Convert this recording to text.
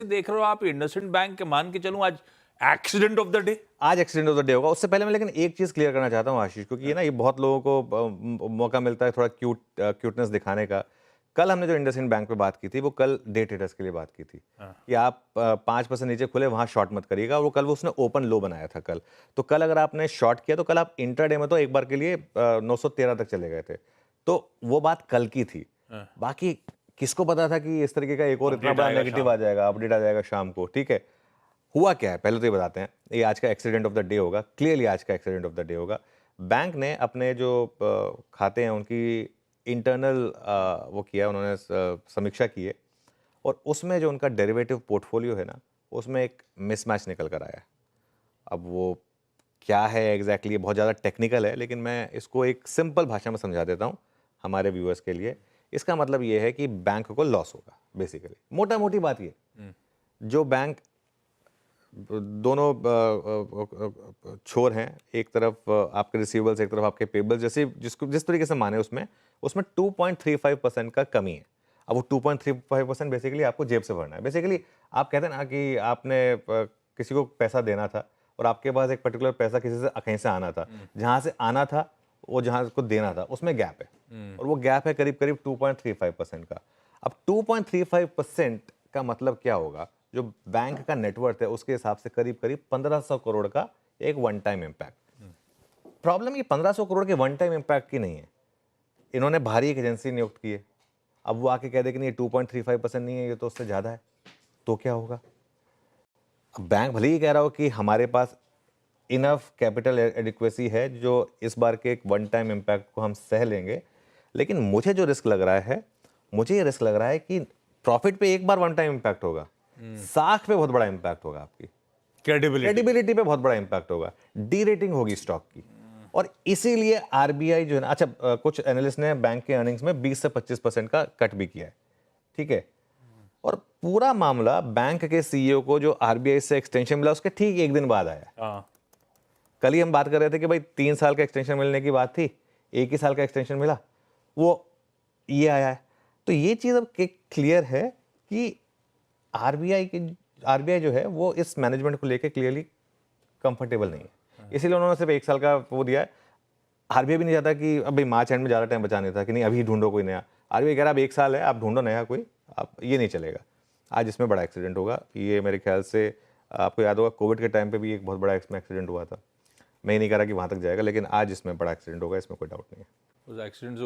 देख रहे हो आप इंडसइंड बैंक के, मान के चलूं आज एक्सीडेंट ऑफ द डे। आज एक्सीडेंट ऑफ द डे होगा। उससे पहले मैं लेकिन एक चीज़ क्लियर करना चाहता हूँ आशीष, क्योंकि ये ना ये बहुत लोगों को मौका मिलता है थोड़ा क्यूटनेस दिखाने का। कल हमने जो इंडसइंड बैंक पे बात की थी, वो कल डे ट्रेडर्स के लिए बात की थी कि आप 5% नीचे खुले वहाँ शॉर्ट मत करिएगा। वो कल वो उसने ओपन लो बनाया था कल। तो कल अगर आपने शॉर्ट किया तो कल आप इंट्राडे में तो एक बार के लिए 913 तक चले गए थे। तो वो बात कल की थी। बाकी किसको पता था कि इस तरीके का एक और इतना अपडेट बड़ा आएगा नेगेटिव शाम आ जाएगा, अपडेट आ जाएगा शाम को, ठीक है। हुआ क्या है पहले तो ये बताते हैं। ये आज का एक्सीडेंट ऑफ द डे होगा, क्लियरली आज का एक्सीडेंट ऑफ द डे होगा। बैंक ने अपने जो खाते हैं उनकी इंटरनल वो किया, उन्होंने समीक्षा की है, और उसमें जो उनका डेरिवेटिव पोर्टफोलियो है ना, उसमें एक मिसमैच निकल कर आया है। अब वो क्या है एग्जैक्टली बहुत ज़्यादा टेक्निकल है, लेकिन मैं इसको एक सिंपल भाषा में समझा देता हूँ हमारे व्यूअर्स के लिए। इसका मतलब ये है कि बैंक को लॉस होगा बेसिकली, मोटा मोटी बात ये। जो बैंक दोनों छोर हैं, एक तरफ आपके रिसीवेबल्स, एक तरफ आपके पेबल्स, जैसे जिस तरीके से माने उसमें उसमें 2.35% का कमी है। अब वो 2.35% बेसिकली आपको जेब से भरना है। बेसिकली आप कहते हैं ना कि आपने किसी को पैसा देना था और आपके पास एक पर्टिकुलर पैसा किसी से कहीं से आना था, जहां से आना था वो जहां को देना था उसमें गैप है, और वो गैप है करीब करीब 2.35% का। अब 2.35% का मतलब क्या होगा? जो बैंक का नेटवर्थ है उसके हिसाब से करीब करीब 1500 करोड़ का एक वन टाइम इम्पैक्ट। प्रॉब्लम ये 1500 करोड़ के वन टाइम इम्पैक्ट की नहीं है। इन्होंने भारी एक एजेंसी नियुक्त की है। अब वो आके कह दे कि नहीं 2.35% नहीं है, ये तो उससे ज़्यादा है, तो क्या होगा? अब बैंक भले ही कह रहा हो कि हमारे पास इनफ कैपिटल एडिक्वेसी है जो इस बार के एक वन टाइम इम्पैक्ट को हम सह लेंगे, लेकिन मुझे जो रिस्क लग रहा है, मुझे ये रिस्क लग रहा है कि प्रॉफिट पे एक बार वन टाइम इम्पैक्ट होगा, साख पे बहुत बड़ा इम्पैक्ट होगा, आपकी क्रेडिबिलिटी पे बहुत बड़ा इम्पैक्ट होगा, डी रेटिंग होगी स्टॉक की। और इसीलिए आरबीआई जो है ना, अच्छा कुछ एनालिस्ट ने बैंक के अर्निंग्स में 20 से 25% का कट भी किया है, ठीक है। और पूरा मामला बैंक के सीईओ को जो आरबीआई से एक्सटेंशन मिला उसके ठीक एक दिन बाद आया। कल ही हम बात कर रहे थे कि भाई 3 साल का एक्सटेंशन मिलने की बात थी, 1 ही साल का एक्सटेंशन मिला, वो ये आया है। तो ये चीज़ अब क्लियर है कि आरबीआई जो है वो इस मैनेजमेंट को लेके क्लियरली कंफर्टेबल नहीं है, इसीलिए उन्होंने सिर्फ 1 साल का वो दिया है। आरबीआई भी नहीं चाहता कि अब भाई मार्च एंड में ज़्यादा टाइम बचाने था कि नहीं अभी ढूंढो कोई नया। आरबीआई कह रहा है अब 1 साल है, आप ढूंढो नया कोई, आप ये नहीं चलेगा। आज इसमें बड़ा एक्सीडेंट होगा, ये मेरे ख्याल से आपको याद होगा कोविड के टाइम पे भी एक बहुत बड़ा इसमें एक्सीडेंट हुआ था। मैं ये नहीं कह रहा कि वहाँ तक जाएगा, लेकिन आज इसमें बड़ा एक्सीडेंट होगा, इसमें कोई डाउट नहीं है। उस एक्सीडेंट